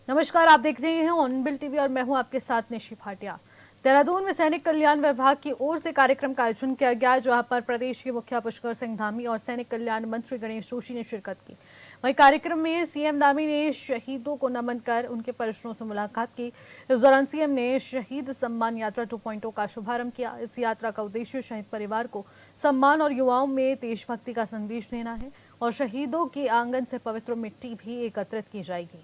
नमस्कार, आप देख रहे हैं ऑनबिल टीवी और मैं हूं आपके साथ निशी भाटिया। देहरादून में सैनिक कल्याण विभाग की ओर से कार्यक्रम का आयोजन किया गया, जहां पर प्रदेश के मुखिया पुष्कर सिंह धामी और सैनिक कल्याण मंत्री गणेश जोशी ने शिरकत की। वहीं कार्यक्रम में सीएम धामी ने शहीदों को नमन कर उनके परिजनों से मुलाकात की। इस दौरान सीएम ने शहीद सम्मान यात्रा 2.0 का शुभारंभ किया। इस यात्रा का उद्देश्य शहीद परिवार को सम्मान और युवाओं में देशभक्ति का संदेश देना है और शहीदों के आंगन से पवित्र मिट्टी भी एकत्रित की जाएगी।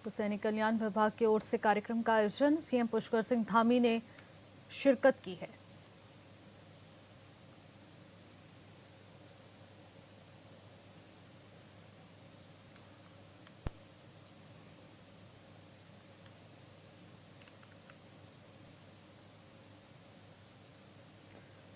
तो सैनिक कल्याण विभाग की ओर से कार्यक्रम का आयोजन सीएम पुष्कर सिंह धामी ने शिरकत की है।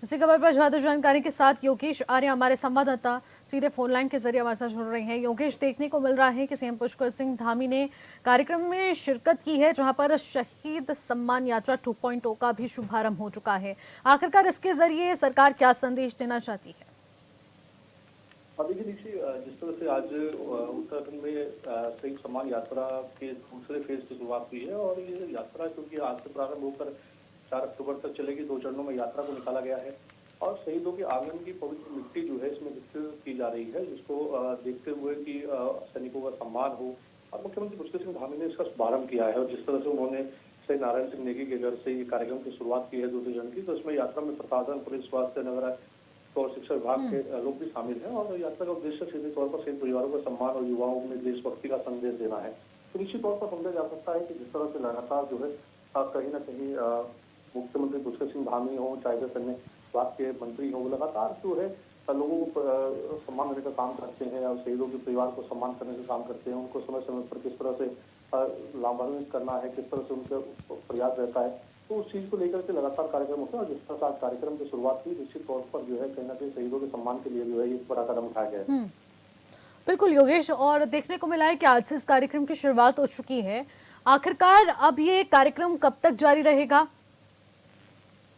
इसी खबर पर ज्यादा जानकारी के साथ योगेश आर्य हमारे संवाददाता सीधे फोन लाइन के जरिए हमारे साथ जुड़ रहे हैं। योगेश, देखने को मिल रहा है कि सीएम पुष्कर सिंह धामी ने कार्यक्रम में शिरकत की है, जहां पर शहीद सम्मान यात्रा 2.0 का भी शुभारंभ हो चुका है। आखिरकार इसके जरिए सरकार क्या संदेश देना चाहती है? देखिए निशी, जिस तरह से आज उत्तराखंड में शहीद सम्मान यात्रा के दूसरे फेज की शुरुआत हुई है और ये यात्रा क्योंकि आज से प्रारंभ होकर 4 अक्टूबर तक चलेगी, 2 चरणों में यात्रा को निकाला गया है और शहीदों के आंगन की पवित्र मिट्टी जो है इसमें विकसित की जा रही है, जिसको देखते हुए कि सैनिकों का सम्मान हो। और मुख्यमंत्री पुष्कर सिंह धामी ने इसका शुभारंभ किया है और जिस तरह से उन्होंने शहीद नारायण सिंह नेगी के घर से ये कार्यक्रम की शुरुआत की है दूसरे चरण की, तो इसमें यात्रा में प्रशासन, पुलिस, स्वास्थ्य, नगर और शिक्षा विभाग के लोग भी शामिल हैं और यात्रा का उद्देश्य सीधे तौर पर शहीद परिवारों का सम्मान और युवाओं में देशभक्ति का संदेश देना है। तो निश्चित तौर पर समझा जा सकता है कि जिस तरह से लगातार जो है कहीं ना कहीं मुख्यमंत्री पुष्कर सिंह धामी हो, चाहे वे सैन्य विभाग के मंत्री हो, लगातार जो है लोगों को सम्मान देने का काम करते हैं और शहीदों के परिवार को सम्मान करने का काम करते हैं। उनको समय समय पर किस तरह से लाभान्वित करना है, किस तरह से उनका प्रयास रहता है, तो उस चीज को लेकर के लगातार कार्यक्रम होते हैं और जिस तरह से आज कार्यक्रम की शुरुआत हुई, निश्चित तौर पर जो है कहीं ना कहीं शहीदों के सम्मान के लिए जो है एक बड़ा कदम उठाया गया है। बिल्कुल योगेश, और देखने को मिला है कि आज से इस कार्यक्रम की शुरुआत हो चुकी है। आखिरकार अब ये कार्यक्रम कब तक जारी रहेगा?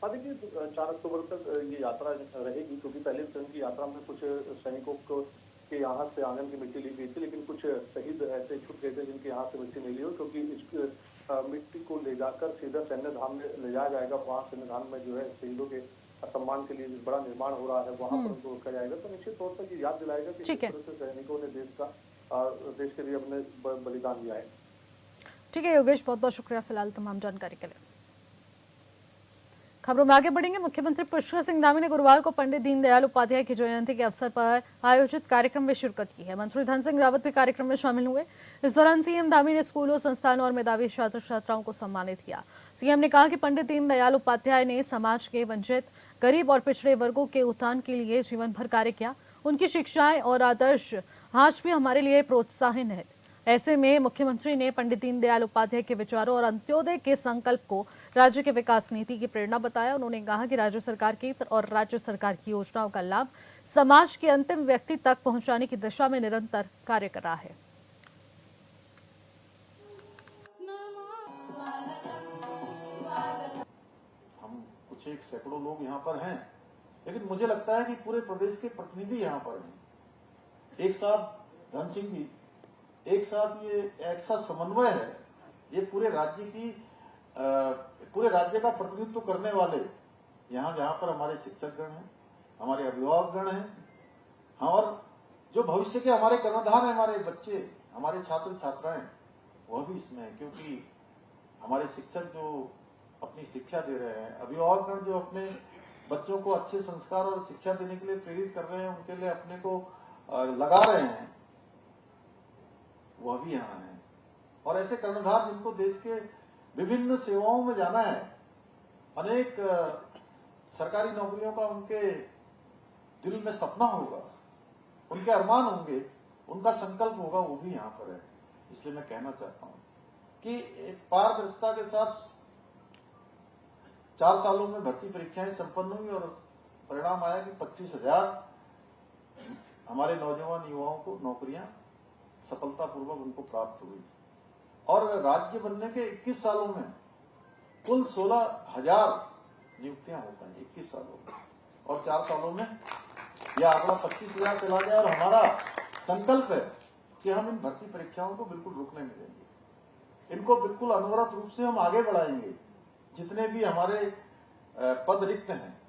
देखिए 4 अक्टूबर तक ये यात्रा रहेगी, क्योंकि पहले चरण की यात्रा में कुछ सैनिकों को के यहाँ से आंगन की मिट्टी ली गई थी, लेकिन कुछ शहीद ऐसे छूट गए थे जिनके यहाँ से मिट्टी नहीं ली हो, क्योंकि इस मिट्टी को ले जाकर सीधा सैन्य धाम में ले जाया जाएगा। वहाँ सैन्य धाम में जो है शहीदों के सम्मान के लिए बड़ा निर्माण हो रहा है, वहाँ पर उनको रखा जाएगा। तो निश्चित तौर पर ये याद दिलाएगा कि किस तरह से सैनिकों ने देश के लिए अपने बलिदान दिया है। ठीक है योगेश, बहुत बहुत शुक्रिया फिलहाल तमाम जानकारी के लिए। खबरों में आगे बढ़ेंगे। मुख्यमंत्री पुष्कर सिंह धामी ने गुरुवार को पंडित दीनदयाल उपाध्याय की जयंती के अवसर पर आयोजित कार्यक्रम में शिरकत की है। मंत्री धन सिंह रावत भी कार्यक्रम में शामिल हुए। इस दौरान सीएम धामी ने स्कूलों, संस्थानों और मेधावी छात्र छात्राओं को सम्मानित किया। सीएम ने कहा कि पंडित दीनदयाल उपाध्याय ने समाज के वंचित, गरीब और पिछड़े वर्गों के उत्थान के लिए जीवन भर कार्य किया। उनकी शिक्षाएं और आदर्श आज भी हमारे लिए प्रोत्साहन है। ऐसे में मुख्यमंत्री ने पंडित दीनदयाल उपाध्याय के विचारों और अंत्योदय के संकल्प को राज्य के विकास नीति की प्रेरणा बताया। उन्होंने कहा कि राज्य सरकार की योजनाओं का लाभ समाज के अंतिम व्यक्ति तक पहुंचाने की दिशा में निरंतर कार्य कर रहा है। हम कुछ एक सैकड़ों लोग यहाँ पर हैं, लेकिन मुझे लगता है कि पूरे प्रदेश के प्रतिनिधि यहाँ पर हैं। एक साथ धन सिंह जी, एक साथ ये ऐसा समन्वय है, ये पूरे राज्य का प्रतिनिधित्व करने वाले यहाँ जहाँ पर हमारे शिक्षक गण हैं, हमारे अभिभावक गण हैं और जो भविष्य के हमारे कर्णधार हैं, हमारे बच्चे, हमारे छात्र छात्राएं, वह भी इसमें है। क्योंकि हमारे शिक्षक जो अपनी शिक्षा दे रहे हैं, अभिभावक गण जो अपने बच्चों को अच्छे संस्कार और शिक्षा देने के लिए प्रेरित कर रहे हैं, उनके लिए अपने को लगा रहे हैं, वह भी यहाँ है। और ऐसे कर्णधार जिनको देश के विभिन्न सेवाओं में जाना है, अनेक सरकारी नौकरियों का उनके दिल में सपना होगा, उनके अरमान होंगे, उनका संकल्प होगा, वो भी यहाँ पर है। इसलिए मैं कहना चाहता हूँ कि पारदर्शिता के साथ 4 सालों में भर्ती परीक्षाएं संपन्न हुई और परिणाम आया कि 25,000 हमारे नौजवान युवाओं को नौकरियां सफलतापूर्वक उनको प्राप्त हुई और राज्य बनने के 21 सालों में कुल 16,000 नियुक्तियां हो पाई 21 सालों में, और 4 सालों में यह आंकड़ा 25,000 चला जाए। और हमारा संकल्प है कि हम इन भर्ती परीक्षाओं को बिल्कुल रुकने नहीं देंगे, इनको बिल्कुल अनवरत रूप से हम आगे बढ़ाएंगे। जितने भी हमारे पद रिक्त हैं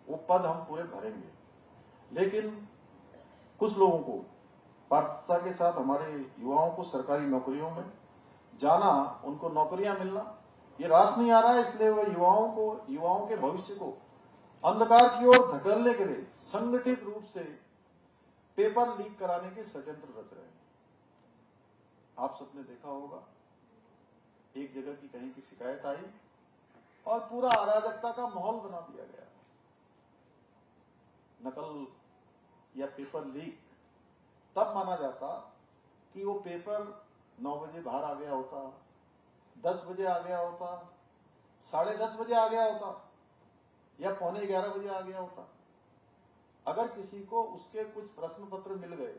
वो पद हम पूरे भरेंगे, लेकिन कुछ लोगों को पात्रता के साथ हमारे युवाओं को सरकारी नौकरियों में जाना, उनको नौकरियां मिलना, ये रास नहीं आ रहा है। इसलिए वह युवाओं के भविष्य को अंधकार की ओर धकेलने के लिए संगठित रूप से पेपर लीक कराने के षड्यंत्र रच रहे हैं। आप सबने देखा होगा, एक जगह की कहीं की शिकायत आई और पूरा अराजकता का माहौल बना दिया गया। नकल या पेपर लीक तब माना जाता कि वो पेपर 9 बजे बाहर आ गया होता, 10 बजे आ गया होता, 10:30 बजे आ गया होता, या 11:15 बजे आ गया होता। अगर किसी को उसके कुछ प्रश्न पत्र मिल गए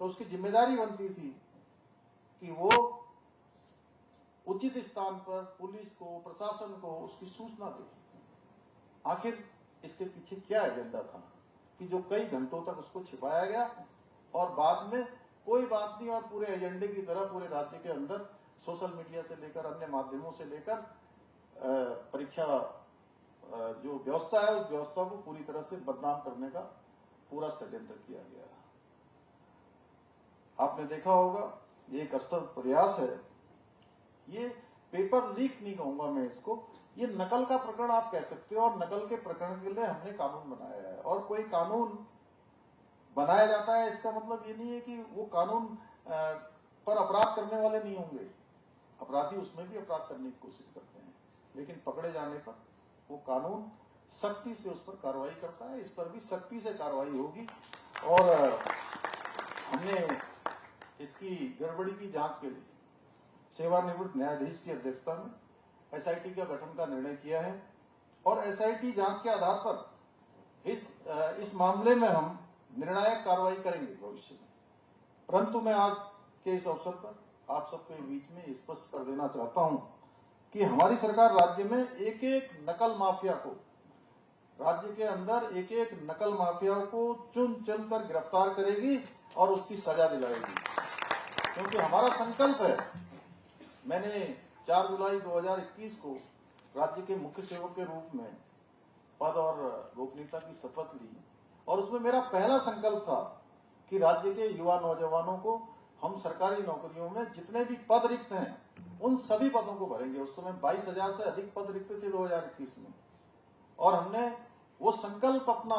तो उसकी जिम्मेदारी बनती थी कि वो उचित स्थान पर पुलिस को, प्रशासन को उसकी सूचना दे। आखिर इसके पीछे क्या एजेंडा था कि जो कई घंटों तक उसको छिपाया गया और बाद में कोई बात नहीं, और पूरे एजेंडे की तरह पूरे राज्य के अंदर सोशल मीडिया से लेकर अन्य माध्यमों से लेकर परीक्षा जो व्यवस्था है उस व्यवस्था को पूरी तरह से बदनाम करने का पूरा षड्यंत्र किया गया। आपने देखा होगा, ये एक असफल प्रयास है। ये पेपर लीक नहीं कहूंगा मैं इसको, ये नकल का प्रकरण आप कह सकते हो, और नकल के प्रकरण के लिए हमने कानून बनाया है। और कोई कानून बनाया जाता है इसका मतलब ये नहीं है कि वो कानून पर अपराध करने वाले नहीं होंगे। अपराधी उसमें भी अपराध करने की कोशिश करते हैं, लेकिन पकड़े जाने पर वो कानून सख्ती से उस पर कार्रवाई करता है। इस पर भी सख्ती से कार्रवाई होगी। और हमने इसकी गड़बड़ी की जांच के लिए सेवानिवृत्त न्यायाधीश की अध्यक्षता में एसआईटी का गठन का निर्णय किया है, और एसआईटी जांच के आधार पर इस मामले में हम निर्णायक कार्रवाई करेंगे भविष्य में। परंतु मैं आज के इस अवसर पर आप सबके बीच में स्पष्ट कर देना चाहता हूं कि हमारी सरकार राज्य में एक एक नकल माफिया को, राज्य के अंदर एक एक नकल माफिया को चुन चुन कर गिरफ्तार करेगी और उसकी सजा दिलाएगी, क्योंकि हमारा संकल्प है। मैंने 4 जुलाई 2021 को राज्य के मुख्य सेवक के रूप में पद और गोपनीयता की शपथ ली, और उसमें मेरा पहला संकल्प था कि राज्य के युवा नौजवानों को हम सरकारी नौकरियों में जितने भी पद रिक्त हैं उन सभी पदों को भरेंगे। उस समय 22,000 से अधिक पद रिक्त थे 2021 में, और हमने वो संकल्प अपना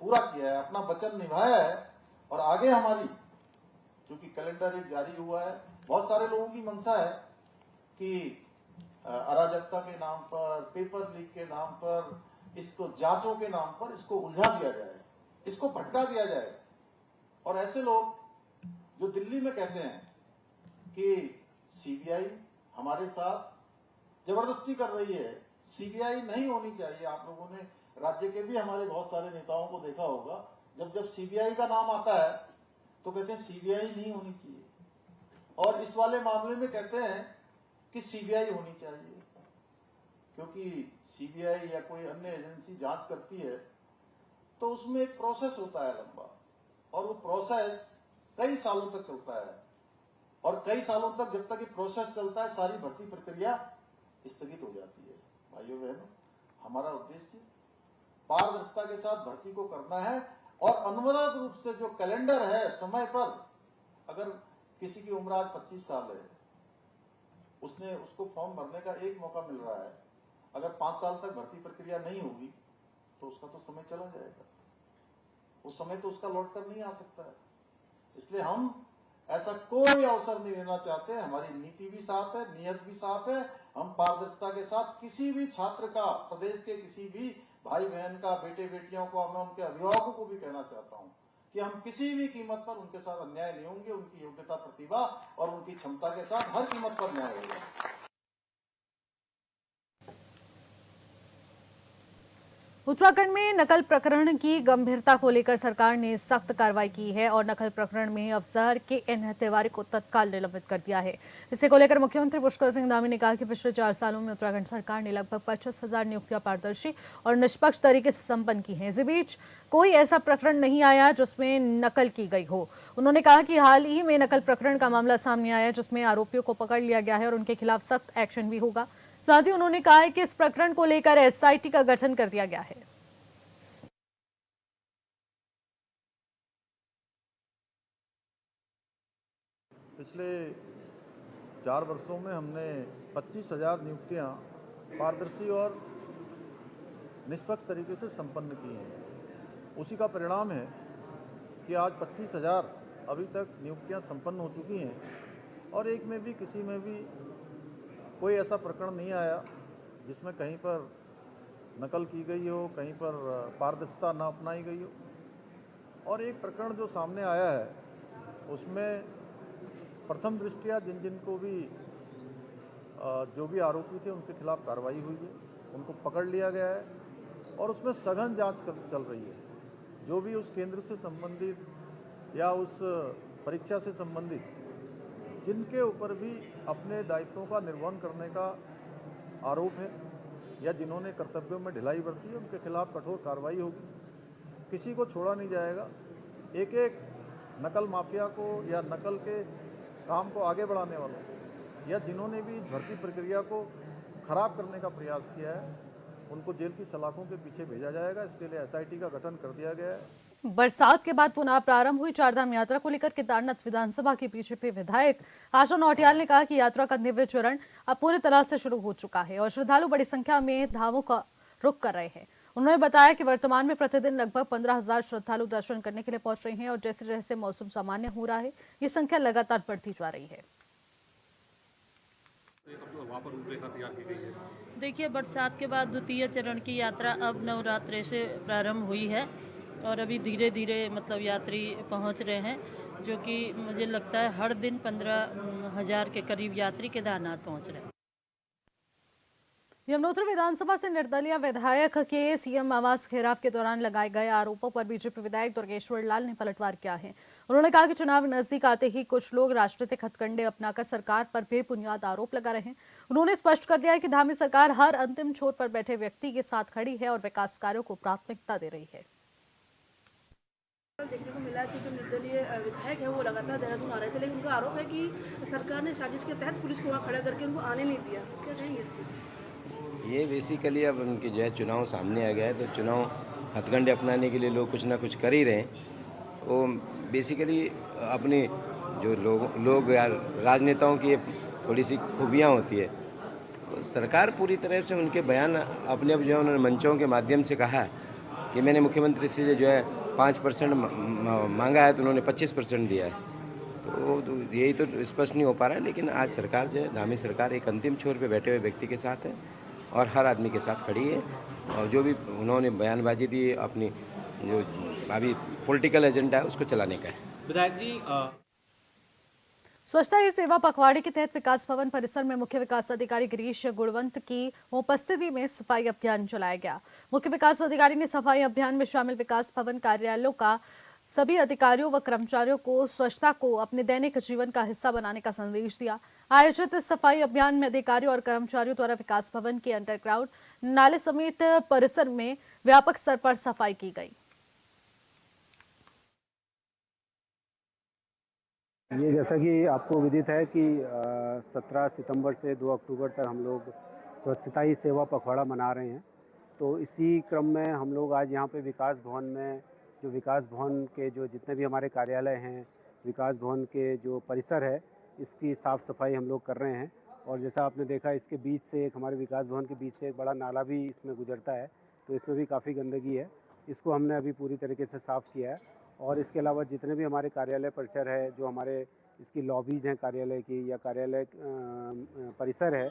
पूरा किया है, अपना वचन निभाया है। और आगे हमारी, क्योंकि कैलेंडर एक जारी हुआ है, बहुत सारे लोगों की मंशा है कि अराजकता के नाम पर, पेपर लीक के नाम पर, इसको जांचों के नाम पर इसको उलझा दिया जाए, इसको भटका दिया जाए। और ऐसे लोग जो दिल्ली में कहते हैं कि सीबीआई हमारे साथ जबरदस्ती कर रही है, सीबीआई नहीं होनी चाहिए। आप लोगों ने राज्य के भी हमारे बहुत सारे नेताओं को देखा होगा, जब सीबीआई का नाम आता है तो कहते हैं सीबीआई नहीं होनी चाहिए, और इस वाले मामले में कहते हैं कि सीबीआई होनी चाहिए, क्योंकि सीबीआई या कोई अन्य एजेंसी जांच करती है तो उसमें एक प्रोसेस होता है लंबा, और वो प्रोसेस कई सालों तक चलता है, और कई सालों तक जब तक ये प्रोसेस चलता है सारी भर्ती प्रक्रिया स्थगित हो जाती है। भाइयों बहनों, हमारा उद्देश्य पारदर्शिता के साथ भर्ती को करना है, और अनवरत रूप से जो कैलेंडर है समय पर, अगर किसी की उम्र आज 25 साल है, उसको फॉर्म भरने का एक मौका मिल रहा है, अगर 5 साल तक भर्ती प्रक्रिया नहीं होगी तो उसका तो समय चला जाएगा, उस समय तो उसका लौट कर नहीं आ सकता है। इसलिए हम ऐसा कोई अवसर नहीं देना चाहते। हमारी नीति भी साफ है, नियत भी साफ है। हम पारदर्शिता के साथ किसी भी छात्र का, प्रदेश के किसी भी भाई बहन का, बेटे बेटियों को, मैं उनके अभिभावकों को भी कहना चाहता हूं कि हम किसी भी कीमत पर उनके साथ अन्याय नहीं होंगे। उनकी योग्यता, प्रतिभा और उनकी क्षमता के साथ हर कीमत पर न्याय होगा। उत्तराखंड में नकल प्रकरण की गंभीरता को लेकर सरकार ने सख्त कार्रवाई की है और नकल प्रकरण में अफसर KN तिवारी को तत्काल निलंबित कर दिया है। इसे को लेकर मुख्यमंत्री पुष्कर सिंह धामी ने कहा कि पिछले 4 सालों में उत्तराखंड सरकार ने लगभग 25,000 नियुक्तियां पारदर्शी और निष्पक्ष तरीके से संपन्न की हैं। इस बीच कोई ऐसा प्रकरण नहीं आया जिसमें नकल की गई हो। उन्होंने कहा कि हाल ही में नकल प्रकरण का मामला सामने आया जिसमें आरोपियों को पकड़ लिया गया है और उनके खिलाफ सख्त एक्शन भी होगा। साथ ही उन्होंने कहा है कि इस प्रकरण को लेकर SIT का गठन कर दिया गया है। पिछले 4 वर्षों में हमने 25,000 नियुक्तियां पारदर्शी और निष्पक्ष तरीके से संपन्न की हैं। उसी का परिणाम है कि आज 25,000 अभी तक नियुक्तियां संपन्न हो चुकी हैं और एक में भी किसी में भी कोई ऐसा प्रकरण नहीं आया जिसमें कहीं पर नकल की गई हो, कहीं पर पारदर्शिता न अपनाई गई हो। और एक प्रकरण जो सामने आया है उसमें प्रथम दृष्टया जिन जिन को भी जो भी आरोपी थे उनके खिलाफ कार्रवाई हुई है, उनको पकड़ लिया गया है और उसमें सघन जांच चल रही है। जो भी उस केंद्र से संबंधित या उस परीक्षा से संबंधित जिनके ऊपर भी अपने दायित्वों का निर्वहन करने का आरोप है या जिन्होंने कर्तव्यों में ढिलाई बरती है उनके खिलाफ कठोर कार्रवाई होगी। किसी को छोड़ा नहीं जाएगा। एक एक नकल माफिया को या नकल के काम को आगे बढ़ाने वालों या जिन्होंने भी इस भर्ती प्रक्रिया को खराब करने का प्रयास किया है उनको जेल की सलाखों के पीछे भेजा जाएगा। इसके लिए SIT का गठन कर दिया गया है। बरसात के बाद पुनः प्रारंभ हुई चारधाम यात्रा को लेकर केदारनाथ विधानसभा के बीजेपी विधायक आशा नौटियाल ने कहा कि यात्रा का दिव्य चरण अब पूरी तरह से शुरू हो चुका है और श्रद्धालु बड़ी संख्या में धामों का रुख कर रहे हैं। उन्होंने बताया कि वर्तमान में प्रतिदिन लगभग 15,000 श्रद्धालु दर्शन करने के लिए पहुंच रहे हैं और जैसे जैसे मौसम सामान्य हो रहा है ये संख्या लगातार बढ़ती जा रही है। देखिए, बरसात के बाद द्वितीय चरण की यात्रा अब नवरात्रि से प्रारंभ हुई है और अभी धीरे धीरे मतलब यात्री पहुंच रहे हैं, जो कि मुझे लगता है हर दिन 15,000 के करीब यात्री केदारनाथ पहुंच रहे हैं। यमुनोत्री विधानसभा से निर्दलीय विधायक के CM आवास घेराव के दौरान लगाए गए आरोपों पर बीजेपी विधायक दुर्गेश्वर लाल ने पलटवार किया है। उन्होंने कहा कि चुनाव नजदीक आते ही कुछ लोग राजनीतिक हथकंडे अपनाकर सरकार पर बेबुनियाद आरोप लगा रहे हैं। उन्होंने स्पष्ट कर दिया है कि धामी सरकार हर अंतिम छोर पर बैठे व्यक्ति के साथ खड़ी है और विकास कार्यों को प्राथमिकता दे रही है। देखने को मिला कि जो निर्दलीय विधायक है वो लगातार देहरादून आ रहे थे, लेकिन उनका आरोप है कि सरकार ने साजिश के तहत पुलिस को वहाँ खड़ा करके उनको आने नहीं दिया। क्या कहेंगे इसमें? ये बेसिकली अब उनके जो है चुनाव सामने आ गया है तो चुनाव हथकंडे अपनाने के लिए लोग कुछ ना कुछ कर ही रहे हैं। वो बेसिकली अपने जो लोग या राजनेताओं की थोड़ी सी खूबियाँ होती है। तो सरकार पूरी तरह से उनके बयान अपने अब जो है उन्होंने मंचों के माध्यम से कहा है कि मैंने मुख्यमंत्री से जो है 5% मांगा है तो उन्होंने 25% दिया है। तो यही तो स्पष्ट नहीं हो पा रहा है। लेकिन आज सरकार जो है धामी सरकार एक अंतिम छोर पे बैठे हुए व्यक्ति के साथ है और हर आदमी के साथ खड़ी है। और जो भी उन्होंने बयानबाजी दी अपनी जो अभी पॉलिटिकल एजेंडा है उसको चलाने का है। विधायक जी, स्वच्छता ही सेवा पखवाड़े के तहत विकास भवन परिसर में मुख्य विकास अधिकारी गिरीश गुणवंत की उपस्थिति में सफाई अभियान चलाया गया। मुख्य विकास अधिकारी ने सफाई अभियान में शामिल विकास भवन कार्यालयों का सभी अधिकारियों व कर्मचारियों को स्वच्छता को अपने दैनिक जीवन का हिस्सा बनाने का संदेश दिया। आयोजित इस सफाई अभियान में अधिकारियों और कर्मचारियों द्वारा विकास भवन के अंडरग्राउंड नाले समेत परिसर में व्यापक स्तर पर सफाई की गई। ये जैसा कि आपको विदित है कि 17 सितंबर से 2 अक्टूबर तक हम लोग स्वच्छता ही सेवा पखवाड़ा मना रहे हैं। तो इसी क्रम में हम लोग आज यहाँ पे विकास भवन में जो विकास भवन के जो जितने भी हमारे कार्यालय हैं, विकास भवन के जो परिसर है, इसकी साफ़ सफाई हम लोग कर रहे हैं। और जैसा आपने देखा इसके बीच से एक हमारे विकास भवन के बीच से एक बड़ा नाला भी इसमें गुजरता है, तो इसमें भी काफ़ी गंदगी है। इसको हमने अभी पूरी तरीके से साफ़ किया है। और इसके अलावा जितने भी हमारे कार्यालय परिसर है, जो हमारे इसकी लॉबीज़ हैं कार्यालय की या कार्यालय परिसर है,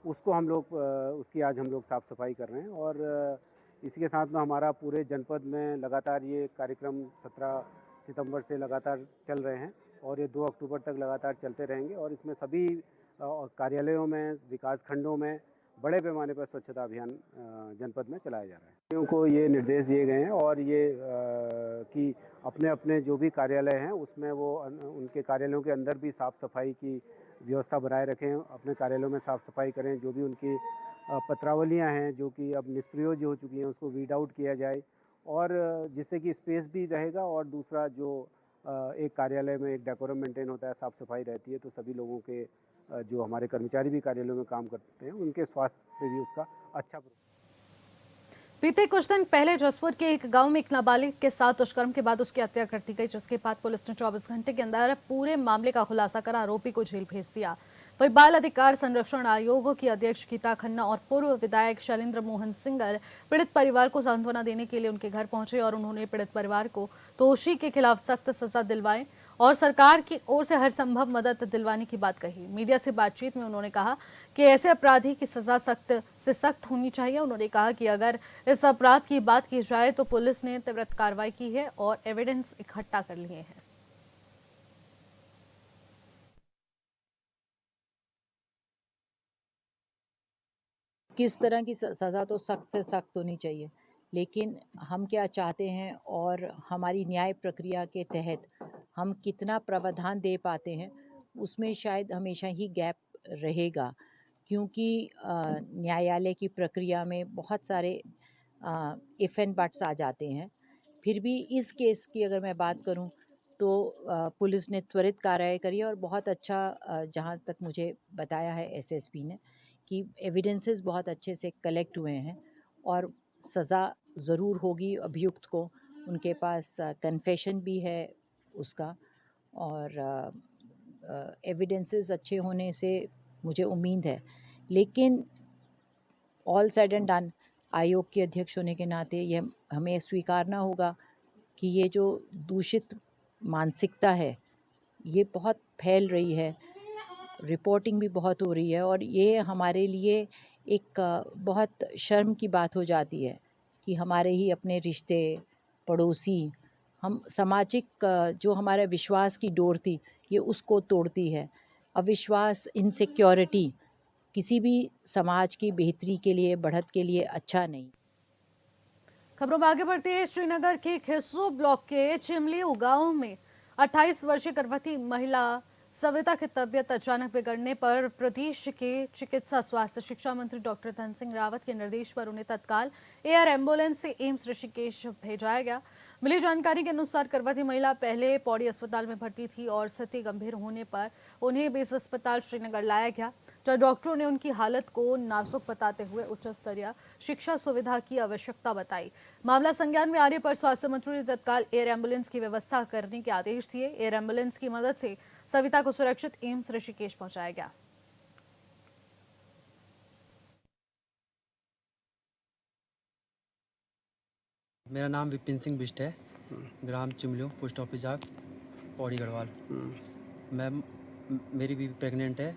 उसको हम लोग उसकी आज हम लोग साफ़ सफाई कर रहे हैं। और इसी के साथ में हमारा पूरे जनपद में लगातार ये कार्यक्रम 17 सितंबर से लगातार चल रहे हैं और ये 2 अक्टूबर तक लगातार चलते रहेंगे। और इसमें सभी कार्यालयों में, विकास खंडों में बड़े पैमाने पर स्वच्छता अभियान जनपद में चलाया जा रहा है। कर्मियों को ये निर्देश दिए गए हैं और ये कि अपने अपने जो भी कार्यालय हैं उसमें वो उनके कार्यालयों के अंदर भी साफ़ सफाई की व्यवस्था बनाए रखें, अपने कार्यालयों में साफ़ सफाई करें। जो भी उनकी पत्रावलियाँ हैं जो कि अब निष्प्रयोज्य हो चुकी हैं उसको वीड आउट किया जाए और जिससे कि स्पेस भी रहेगा और दूसरा जो एक कार्यालय में एक डेकोरम मेंटेन होता है, साफ़ सफाई रहती है, तो सभी लोगों के जो हमारे कर्मचारी भी कार्यालयों में काम करते हैं उनके स्वास्थ्य पे भी उसका अच्छा बीते कुछ दिन पहले जसपुर के एक गांव में एक नाबालिग के साथ दुष्कर्म के बाद उसकी हत्या कर दी गई, जिसके बाद पुलिस ने 24 घंटे के अंदर पूरे मामले का खुलासा कर आरोपी को जेल भेज दिया। वही बाल अधिकार संरक्षण आयोग की अध्यक्ष गीता खन्ना और पूर्व विधायक शैलेंद्र मोहन सिंगल पीड़ित परिवार को सांत्वना देने के लिए उनके घर पहुंचे और उन्होंने पीड़ित परिवार को दोषी के खिलाफ सख्त सजा दिलवाए और सरकार की ओर से हर संभव मदद दिलवाने की बात कही। मीडिया से बातचीत में उन्होंने कहा कि ऐसे अपराधी की सजा सख्त से सख्त होनी चाहिए। उन्होंने कहा कि अगर इस अपराध की बात की जाए तो पुलिस ने त्वरित कार्रवाई की है और एविडेंस इकट्ठा कर लिए हैं। किस तरह की सज़ा तो सख्त से सख्त होनी चाहिए, लेकिन हम क्या चाहते हैं और हमारी न्याय प्रक्रिया के तहत हम कितना प्रावधान दे पाते हैं उसमें शायद हमेशा ही गैप रहेगा, क्योंकि न्यायालय की प्रक्रिया में बहुत सारे इफ़ एंड बट्स आ जाते हैं। फिर भी इस केस की अगर मैं बात करूं तो पुलिस ने त्वरित कार्रवाई करी और बहुत अच्छा जहां तक मुझे बताया है एसएसपी ने कि एविडेंसेस बहुत अच्छे से कलेक्ट हुए हैं और सज़ा ज़रूर होगी अभियुक्त को। उनके पास कन्फेशन भी है उसका और एविडेंसेस अच्छे होने से मुझे उम्मीद है। लेकिन ऑल साइड एंड डन, आयोग के अध्यक्ष होने के नाते ये हमें स्वीकारना होगा कि ये जो दूषित मानसिकता है ये बहुत फैल रही है, रिपोर्टिंग भी बहुत हो रही है और ये हमारे लिए एक बहुत शर्म की बात हो जाती है कि हमारे ही अपने रिश्ते, पड़ोसी, हम सामाजिक जो हमारे विश्वास की डोर थी ये उसको तोड़ती है। अविश्वास, इनसिक्योरिटी किसी भी समाज की बेहतरी के लिए, बढ़त के लिए अच्छा नहीं। खबरों में आगे बढ़ती है। श्रीनगर के खिरसू ब्लॉक के चिमली गांव में 28 वर्षीय गर्भवती महिला सविता की तबीयत अचानक बिगड़ने पर प्रदेश के चिकित्सा स्वास्थ्य शिक्षा मंत्री डॉक्टर धन सिंह रावत के निर्देश पर उन्हें तत्काल एयर एम्बुलेंस से एम्स ऋषिकेश भेजाया गया। मिली जानकारी के अनुसार गर्भवती महिला पहले पौड़ी अस्पताल में भर्ती थी और स्थिति गंभीर होने पर उन्हें बेस अस्पताल श्रीनगर लाया गया, जहां डॉक्टरों ने उनकी हालत को नाजुक बताते हुए उच्च स्तरीय शिक्षा सुविधा की आवश्यकता बताई। मामला संज्ञान में आने पर स्वास्थ्य मंत्री ने तत्काल एयर एम्बुलेंस की व्यवस्था करने के आदेश दिए। एयर एम्बुलेंस की मदद से सविता को सुरक्षित एम्स ऋषिकेश पहुंचाया गया। मेरा नाम विपिन सिंह बिष्ट है, ग्राम चिमलियों, पोस्ट ऑफिस जाग, पौड़ी गढ़वाल। मेरी बीवी प्रेग्नेंट है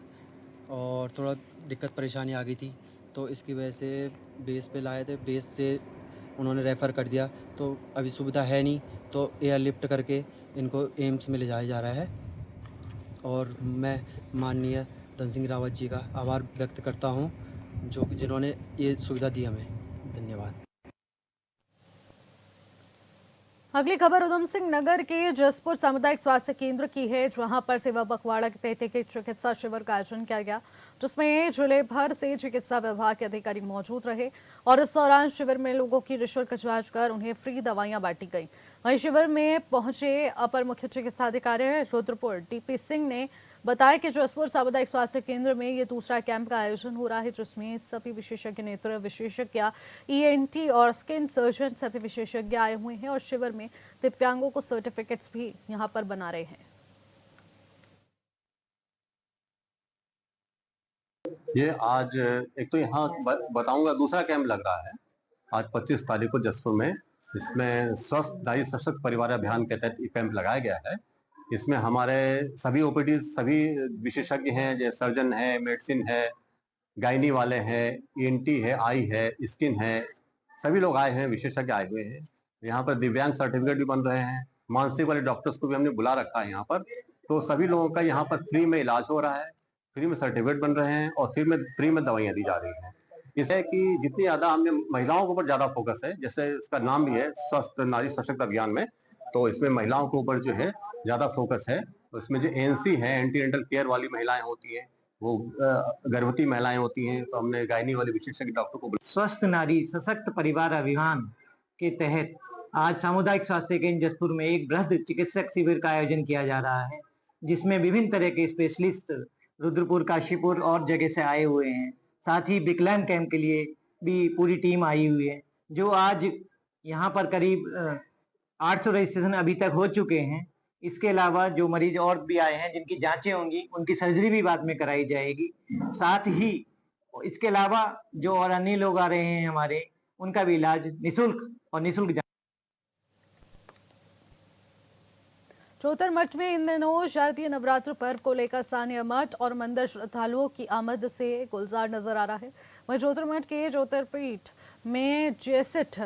और थोड़ा दिक्कत परेशानी आ गई थी, तो इसकी वजह से बेस पे लाए थे। बेस से उन्होंने रेफ़र कर दिया, तो अभी सुविधा है नहीं, तो एयरलिफ्ट करके इनको एम्स में ले जाया जा रहा है। और मैं माननीय धन सिंह रावत जी का आभार व्यक्त करता हूँ जिन्होंने ये सुविधा दी हमें। धन्यवाद। अगली खबर उधम सिंह नगर के जसपुर सामुदायिक स्वास्थ्य केंद्र की है, जहां पर सेवा पखवाड़ा के तहत एक चिकित्सा शिविर का आयोजन किया गया, जिसमें जिले भर से चिकित्सा विभाग के अधिकारी मौजूद रहे और इस दौरान शिविर में लोगों की निःशुल्क जांच कर उन्हें फ्री दवाइयां बांटी गई। वहीं शिविर में पहुंचे अपर मुख्य चिकित्सा अधिकारी रुद्रपुर डीपी सिंह ने बताया कि जसपुर सामुदायिक स्वास्थ्य केंद्र में ये दूसरा कैंप का आयोजन हो रहा है, जिसमें सभी विशेषज्ञ, नेत्र विशेषज्ञ, ईएनटी और स्किन सर्जन सभी विशेषज्ञ आए हुए हैं और शिविर में दिव्यांगों को सर्टिफिकेट्स भी यहां पर बना रहे हैं। ये आज एक तो यहाँ बताऊंगा दूसरा कैंप लग रहा है आज 25 तारीख को जसपुर में। इसमें स्वस्थ दाई सशक्त परिवार अभियान के तहत ये कैंप लगाया गया है। इसमें हमारे सभी ओपीडी, सभी विशेषज्ञ हैं, जैसे सर्जन है, मेडिसिन है, गायनी वाले हैं, ईएनटी है, आई है, स्किन है, सभी लोग आए हैं, विशेषज्ञ आए हुए हैं। यहाँ पर दिव्यांग सर्टिफिकेट भी बन रहे हैं। मानसिक वाले डॉक्टर्स को भी हमने बुला रखा है यहाँ पर। तो सभी लोगों का यहाँ पर फ्री में इलाज हो रहा है, फ्री में सर्टिफिकेट बन रहे हैं और फ्री में दवाइयाँ दी जा रही हैं। इससे कि जितनी ज्यादा हमने महिलाओं के ऊपर ज्यादा फोकस है, जैसे इसका नाम भी है स्वस्थ नारी सशक्त अभियान में, तो इसमें महिलाओं के ऊपर जो है ज्यादा फोकस है। उसमें जो एनसी है, एंटी नेटल केयर वाली महिलाएं होती हैं, वो गर्भवती महिलाएं होती हैं, तो हमने गायनी वाले विशेषज्ञ डॉक्टर को स्वस्थ नारी सशक्त परिवार अभियान के तहत आज सामुदायिक स्वास्थ्य केंद्र जसपुर में एक बृहद चिकित्सक शिविर का आयोजन किया जा रहा है, जिसमें विभिन्न तरह के स्पेशलिस्ट रुद्रपुर, काशीपुर और जगह से आए हुए हैं। साथ ही विकलांग कैंप के लिए भी पूरी टीम आई हुई है, जो आज यहाँ पर करीब 800 रजिस्ट्रेशन अभी तक हो चुके हैं। इसके अलावा जो मरीज और भी आए हैं जिनकी जांचें होंगी, उनकी सर्जरी भी बाद में कराई जाएगी। साथ ही इसके अलावा जो और अन्य लोग आ रहे हैं हमारे, उनका भी इलाज निःशुल्क ज्योतिर्मठ में इन दिनों शारदीय नवरात्र पर्व को लेकर स्थानीय मठ और मंदिर श्रद्धालुओं की आमद से गुलजार नजर आ रहा है। वहीं ज्योतिर्मठ के ज्योतिर्पीठ में जयसिठ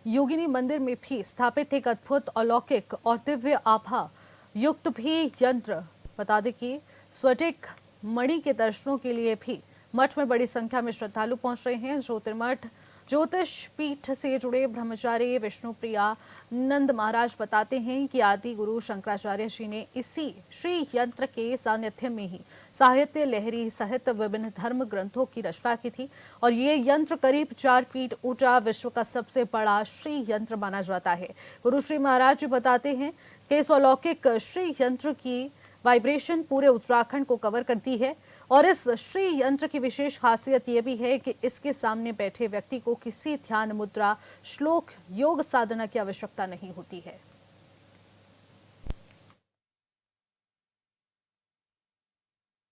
योगिनी मंदिर में भी स्थापित एक अद्भुत अलौकिक और दिव्य आभा युक्त भी यंत्र, बता दें कि स्वटिक मणि के दर्शनों के लिए भी मठ में बड़ी संख्या में श्रद्धालु पहुंच रहे हैं। ज्योतिर्मठ ज्योतिष पीठ से जुड़े ब्रह्मचारी विष्णुप्रिया नंद महाराज बताते हैं कि आदि गुरु शंकराचार्य जी ने इसी श्री यंत्र के सानिध्य में ही साहित्य लहरी सहित विभिन्न धर्म ग्रंथों की रचना की थी और ये यंत्र करीब 4 फीट ऊंचा विश्व का सबसे बड़ा श्री यंत्र माना जाता है। गुरु श्री महाराज जी बताते हैं कि इस अलौकिक श्री यंत्र की वाइब्रेशन पूरे उत्तराखंड को कवर करती है और इस श्री यंत्र की विशेष खासियत यह भी है कि इसके सामने बैठे व्यक्ति को किसी ध्यान मुद्रा, श्लोक, योग साधना की आवश्यकता नहीं होती है।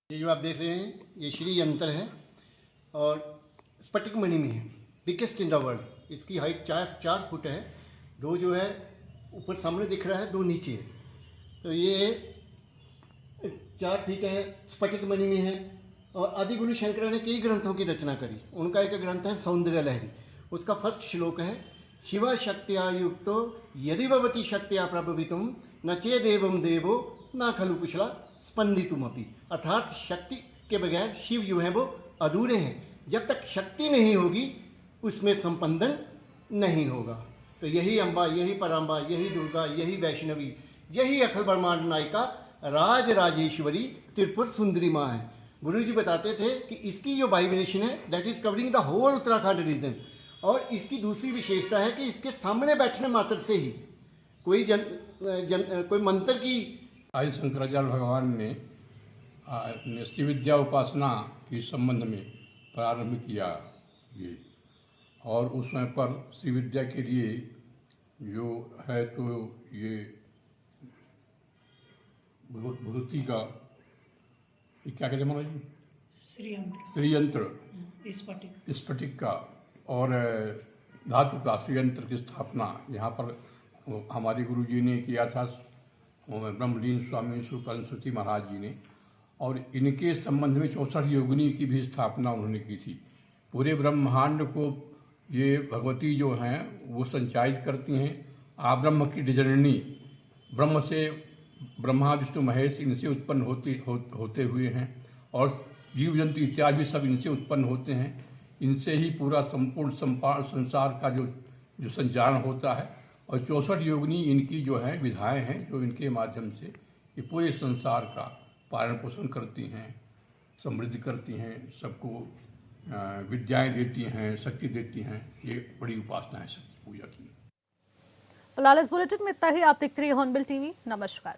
ये जो आप देख रहे हैं ये श्री यंत्र है और स्फटिक मणि में है, बिगेस्ट इन द वर्ल्ड। इसकी हाइट 4 फुट है, 2 जो है ऊपर सामने दिख रहा है, 2 नीचे है। तो ये 4 फीट है, स्फटिक मणि में है और आदि गुरु शंकरा ने कई ग्रंथों की रचना करी। उनका एक ग्रंथ है सौंदर्य लहरी, उसका फर्स्ट श्लोक है शिवा शक्त्या युक्तो यदि भवति शक्त्या प्रभवितुम न चेदेवं देवो न खलु कुशला स्पंदितुमपि। अर्थात शक्ति के बगैर शिव जो है वो अधूरे हैं, जब तक शक्ति नहीं होगी उसमें संपंदन नहीं होगा। तो यही अम्बा, यही पराम्बा, यही दुर्गा, यही वैष्णवी, यही अखिल ब्रह्मांड नायिका राज राजेश्वरी त्रिपुर सुंदरी माँ है। गुरु जी बताते थे कि इसकी जो वाइब्रेशन है that is covering the whole Uttarakhand region. और इसकी दूसरी विशेषता है कि इसके सामने बैठने मात्र से ही कोई मंत्र की। आदि शंकराचार्य भगवान ने शिव विद्या उपासना के संबंध में प्रारंभ किया ये, और उस समय पर शिव विद्या के लिए जो है तो ये भूति का क्या कहते हैं महाराज जी, श्रीयंत्र स्फटिक का और धातु का श्रीयंत्र की स्थापना यहाँ पर हमारे गुरु जी ने किया था, ब्रह्मलीन स्वामी सरस्वती महाराज जी ने। और इनके संबंध में 64 योगिनी की भी स्थापना उन्होंने की थी। पूरे ब्रह्मांड को ये भगवती जो हैं वो संचालित करती हैं। आब्रह्म की जननी, ब्रह्म से ब्रह्मा विष्णु महेश इनसे उत्पन्न होते हुए हैं और जीव जंतु इत्यादि भी सब इनसे उत्पन्न होते हैं। इनसे ही पूरा संपूर्ण संसार का जो संचालन होता है। और 64 योगिनी इनकी जो है विधाएं हैं, जो इनके माध्यम से ये पूरे संसार का पालन पोषण करती हैं, समृद्धि करती हैं, सबको विद्याएं देती हैं, शक्ति देती हैं। ये बड़ी उपासना है शक्ति पूजा की। फिलहाल इस बुलेटिन में इतना ही। आप देखते रहिए हॉर्नबिल टीवी। नमस्कार।